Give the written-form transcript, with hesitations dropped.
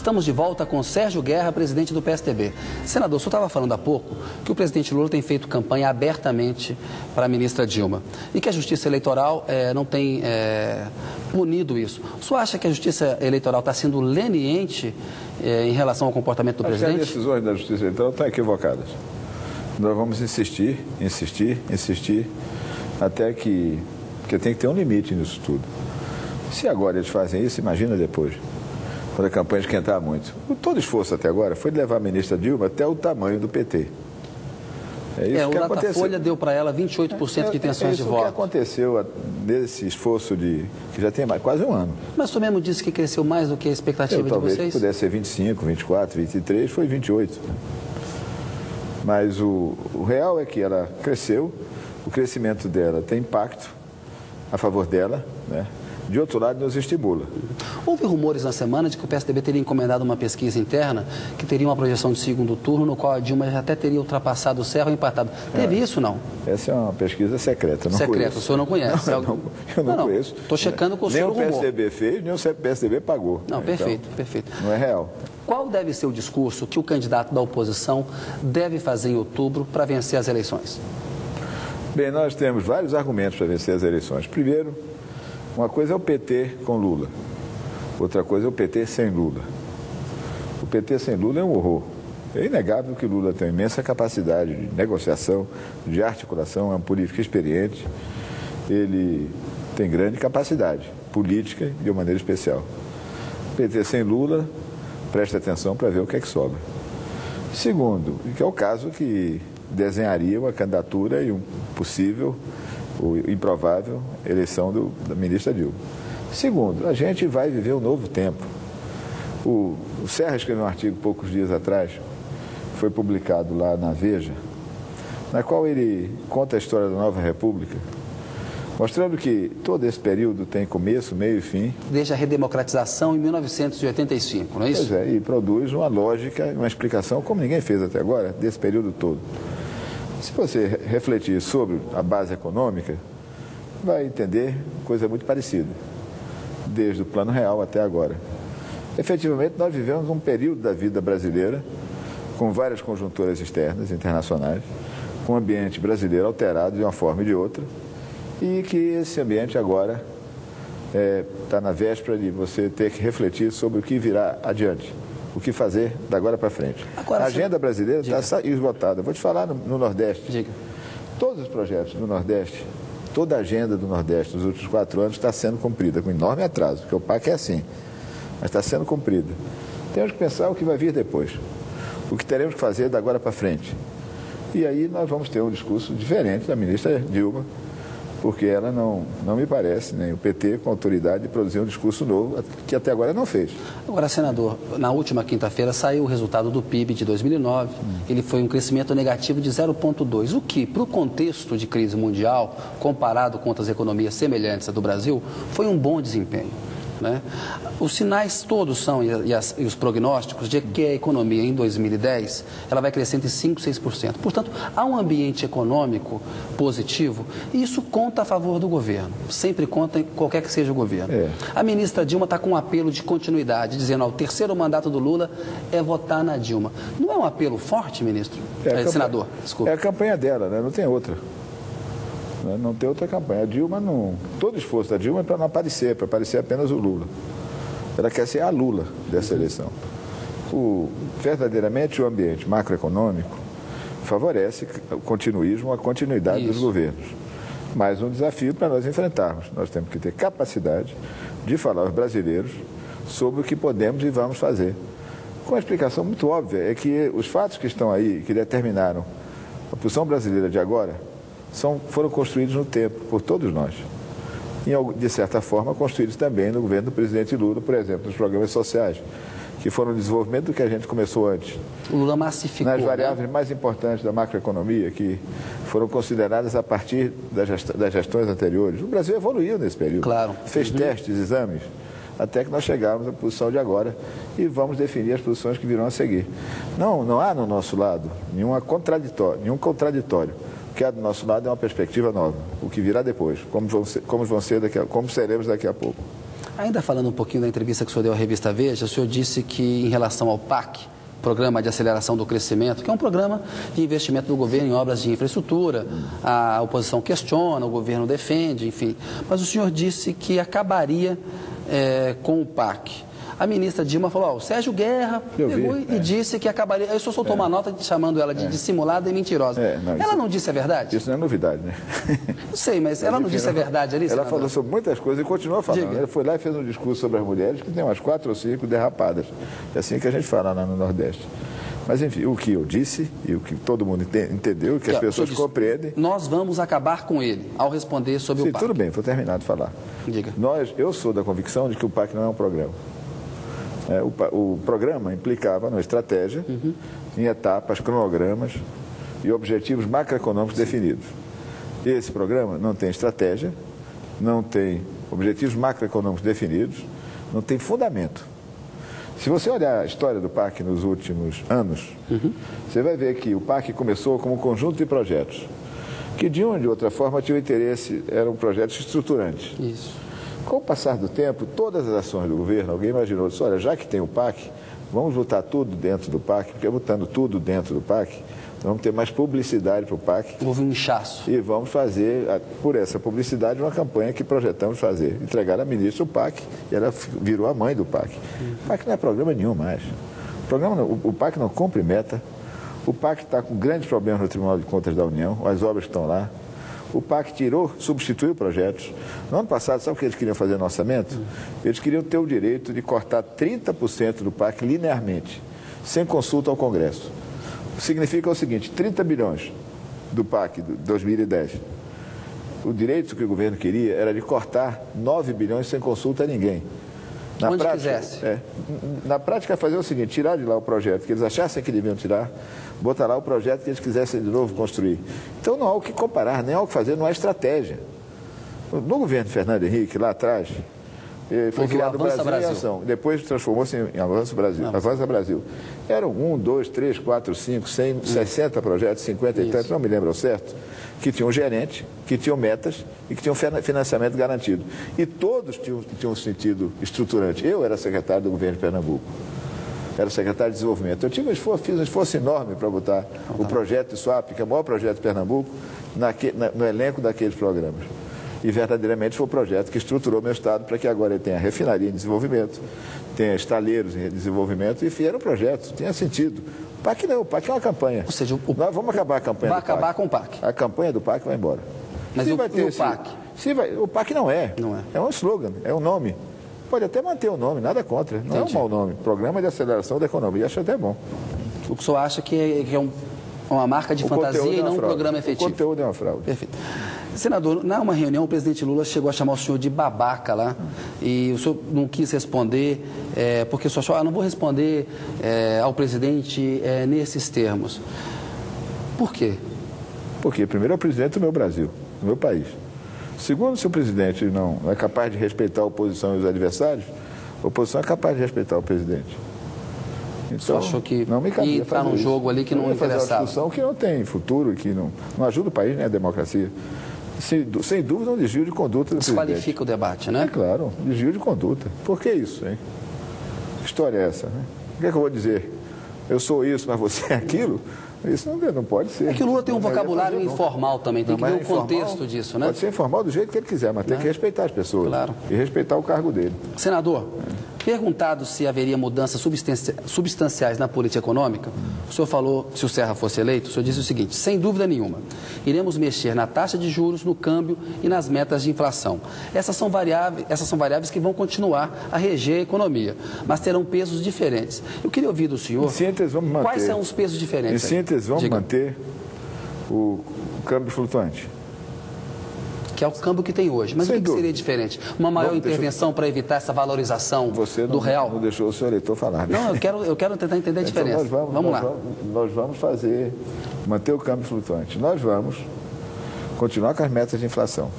Estamos de volta com Sérgio Guerra, presidente do PSDB. Senador, o senhor estava falando há pouco que o presidente Lula tem feito campanha abertamente para a ministra Dilma e que a Justiça Eleitoral não tem punido isso. O senhor acha que a Justiça Eleitoral está sendo leniente em relação ao comportamento do presidente? As decisões da Justiça Eleitoral estão equivocadas. Nós vamos insistir, até que... Porque tem que ter um limite nisso tudo. Se agora eles fazem isso, imagina depois, quando a campanha esquentar muito. Todo esforço até agora foi de levar a ministra Dilma até o tamanho do PT. O Datafolha deu para ela 28% de intenções de voto. O que aconteceu nesse esforço que já tem quase um ano. Mas o senhor mesmo disse que cresceu mais do que a expectativa de vocês? Talvez pudesse ser 25, 24, 23, foi 28. Mas o real é que ela cresceu, o crescimento dela tem impacto a favor dela, né? De outro lado, nos estimula. Houve rumores na semana de que o PSDB teria encomendado uma pesquisa interna que teria uma projeção de segundo turno, no qual a Dilma já até teria ultrapassado o Serra ou empatado. Teve isso, não? Essa é uma pesquisa secreta, não secreta, conheço. O senhor não conhece? Eu não conheço. Estou checando com o senhor. Nem o PSDB fez, nem o PSDB pagou. Não, perfeito, perfeito. Não é real. Qual deve ser o discurso que o candidato da oposição deve fazer em outubro para vencer as eleições? Bem, nós temos vários argumentos para vencer as eleições. Primeiro, uma coisa é o PT com Lula, outra coisa é o PT sem Lula. O PT sem Lula é um horror. É inegável que Lula tem imensa capacidade de negociação, de articulação, é um político experiente, ele tem grande capacidade política de uma maneira especial. O PT sem Lula, preste atenção para ver o que é que sobra. Segundo, que é o caso que desenharia uma candidatura e um possível ou improvável eleição da ministra Dilma. Segundo, a gente vai viver um novo tempo. O Serra escreveu um artigo poucos dias atrás, foi publicado lá na Veja, na qual ele conta a história da Nova República, mostrando que todo esse período tem começo, meio e fim. Desde a redemocratização em 1985, não é isso? Pois é, e produz uma lógica, uma explicação, como ninguém fez até agora, desse período todo. Se você refletir sobre a base econômica, vai entender coisa muito parecida, desde o Plano Real até agora. Efetivamente, nós vivemos um período da vida brasileira com várias conjunturas externas, internacionais, com o ambiente brasileiro alterado de uma forma e de outra, e que esse ambiente agora está na véspera de você ter que refletir sobre o que virá adiante. O que fazer da agora para frente. Agora, a agenda brasileira está esgotada. Vou te falar no Nordeste. Diga. Todos os projetos do Nordeste, toda a agenda do Nordeste nos últimos 4 anos está sendo cumprida, com enorme atraso, porque o PAC é assim, mas está sendo cumprida. Temos que pensar o que vai vir depois, o que teremos que fazer da agora para frente. E aí nós vamos ter um discurso diferente da ministra Dilma, porque ela não me parece, nem o PT, com autoridade de produzir um discurso novo, que até agora não fez. Agora, senador, na última quinta-feira saiu o resultado do PIB de 2009. Ele foi um crescimento negativo de 0,2, o que, para o contexto de crise mundial, comparado com outras economias semelhantes à do Brasil, foi um bom desempenho. Né? Os sinais todos são, e os prognósticos, de que a economia em 2010 ela vai crescer entre 5% e 6%. Portanto, há um ambiente econômico positivo e isso conta a favor do governo. Sempre conta em qualquer que seja o governo. A ministra Dilma está com um apelo de continuidade, dizendo que o terceiro mandato do Lula é votar na Dilma. Não é um apelo forte, ministro? Senador, desculpa. É a campanha dela, né? Não tem outra. Não tem outra campanha. A Dilma não... Todo esforço da Dilma é para não aparecer, para aparecer apenas o Lula. Ela quer ser a Lula dessa eleição. Verdadeiramente o ambiente macroeconômico favorece o continuismo, a continuidade dos governos. Mais um desafio para nós enfrentarmos. Nós temos que ter capacidade de falar aos brasileiros sobre o que podemos e vamos fazer. Com uma explicação muito óbvia, é que os fatos que estão aí, que determinaram a posição brasileira de agora, foram construídos no tempo, por todos nós. E, de certa forma, construídos também no governo do presidente Lula, por exemplo, nos programas sociais, que foram o desenvolvimento do que a gente começou antes. O Lula massificou, nas variáveis mais importantes da macroeconomia, que foram consideradas a partir das gestões anteriores. O Brasil evoluiu nesse período. Claro. Fez testes, exames, até que nós chegamos à posição de agora e vamos definir as posições que virão a seguir. Não há no nosso lado nenhum contraditório. O que há do nosso lado é uma perspectiva nova, o que virá depois, como seremos daqui a pouco. Ainda falando um pouquinho da entrevista que o senhor deu à revista Veja, o senhor disse que em relação ao PAC, Programa de Aceleração do Crescimento, que é um programa de investimento do governo em obras de infraestrutura, a oposição questiona, o governo defende, enfim. Mas o senhor disse que acabaria com o PAC. A ministra Dilma falou, o Sérgio Guerra pegou e disse que acabaria. Aí o senhor soltou uma nota chamando ela de dissimulada e mentirosa. Ela não disse a verdade? Isso não é novidade, né? Não sei, mas ela não disse a verdade ali? Ela falou sobre muitas coisas e continua falando. Diga. Ela foi lá e fez um discurso sobre as mulheres que tem umas 4 ou 5 derrapadas. É assim que a gente fala lá no Nordeste. Mas, enfim, o que eu disse e o que todo mundo entendeu, que as pessoas compreendem... Nós vamos acabar com ele, ao responder sobre o PAC. Tudo bem, vou terminar de falar. Diga. Eu sou da convicção de que o PAC não é um programa. O programa implicava uma estratégia, em etapas, cronogramas e objetivos macroeconômicos definidos. Esse programa não tem estratégia, não tem objetivos macroeconômicos definidos, não tem fundamento. Se você olhar a história do PAC nos últimos anos, você vai ver que o PAC começou como um conjunto de projetos, que de uma ou de outra forma tinham interesse, eram projetos estruturantes. Isso. Com o passar do tempo, todas as ações do governo, alguém imaginou, disse, olha, já que tem o PAC, vamos botar tudo dentro do PAC, porque botando tudo dentro do PAC, vamos ter mais publicidade para o PAC. Houve um inchaço. E vamos fazer, por essa publicidade, uma campanha que projetamos fazer. Entregar à ministra o PAC, e ela virou a mãe do PAC. O PAC não é programa nenhum mais. O PAC não cumpre meta. O PAC está com grandes problemas no Tribunal de Contas da União, as obras que estão lá. O PAC substituiu projetos. No ano passado, sabe o que eles queriam fazer no orçamento? Eles queriam ter o direito de cortar 30% do PAC linearmente, sem consulta ao Congresso. Significa o seguinte, 30 bilhões do PAC de 2010. O direito que o governo queria era de cortar 9 bilhões sem consulta a ninguém. Onde quisesse. Na prática, fazer o seguinte, tirar de lá o projeto que eles achassem que deviam tirar, botar lá o projeto que eles quisessem de novo construir. Então não há o que comparar, nem há o que fazer, não há estratégia. No governo de Fernando Henrique, lá atrás, foi criado o Brasil em Ação. Depois transformou-se em Avança Brasil. Avança Brasil. Eram 1, 2, 3, 4, 5, 100, 60 projetos, 50 e tantos, não me lembro ao certo, que tinham gerente, que tinham metas e que tinham financiamento garantido. E todos tinham um sentido estruturante. Eu era secretário do governo de Pernambuco. Era secretário de desenvolvimento. Fiz um esforço enorme para botar o projeto SWAP, que é o maior projeto de Pernambuco, no elenco daqueles programas. E verdadeiramente foi o projeto que estruturou meu estado para que agora ele tenha refinaria em desenvolvimento, tenha estaleiros em desenvolvimento, e era um projeto, tinha sentido. O PAC não, o PAC é uma campanha. Ou seja, nós vamos acabar a campanha do PAC. Vai acabar com o PAC. A campanha do PAC vai embora. Mas o PAC? O PAC não é. Não é. É um slogan, é um nome. Pode até manter o nome, nada contra. Não é um mau nome. Programa de Aceleração da Economia, acho até bom. O que o senhor acha que é uma marca de fantasia e não um programa efetivo? O conteúdo é uma fraude. Perfeito. Senador, numa reunião, o presidente Lula chegou a chamar o senhor de babaca lá, e o senhor não quis responder, porque o senhor achou, não vou responder ao presidente nesses termos. Por quê? Porque, primeiro, é o presidente do meu Brasil, do meu país. Segundo, se o presidente não é capaz de respeitar a oposição e os adversários, a oposição é capaz de respeitar o presidente. Então, você achou que não me cabia ia entrar num jogo ali que não interessava? Fazer uma discussão que não tem futuro, que não ajuda o país nem a democracia. Sem dúvida, um desvio de conduta do presidente. Desqualifica o debate, né? É claro, desvio de conduta. Por que isso, hein? Que história é essa, né? O que é que eu vou dizer? Eu sou isso, mas você é aquilo? Isso não pode ser. É que o Lula tem um vocabulário informal também, tem que ver o contexto disso, né? Pode ser informal do jeito que ele quiser, mas tem que respeitar as pessoas. Claro. E respeitar o cargo dele. Senador, perguntado se haveria mudanças substanciais na política econômica, o senhor falou, se o Serra fosse eleito, o senhor disse o seguinte, sem dúvida nenhuma, iremos mexer na taxa de juros, no câmbio e nas metas de inflação. Essas são variáveis que vão continuar a reger a economia, mas terão pesos diferentes. Eu queria ouvir do senhor, em síntese, vamos manter, quais são os pesos diferentes? Em síntese, vamos manter o câmbio flutuante. Que é o câmbio que tem hoje. Mas o que seria diferente? Uma maior intervenção para evitar essa valorização do real? Não deixou o senhor eleitor falar. Né? Não, eu quero tentar entender a diferença. Então nós vamos manter o câmbio flutuante. Nós vamos continuar com as metas de inflação.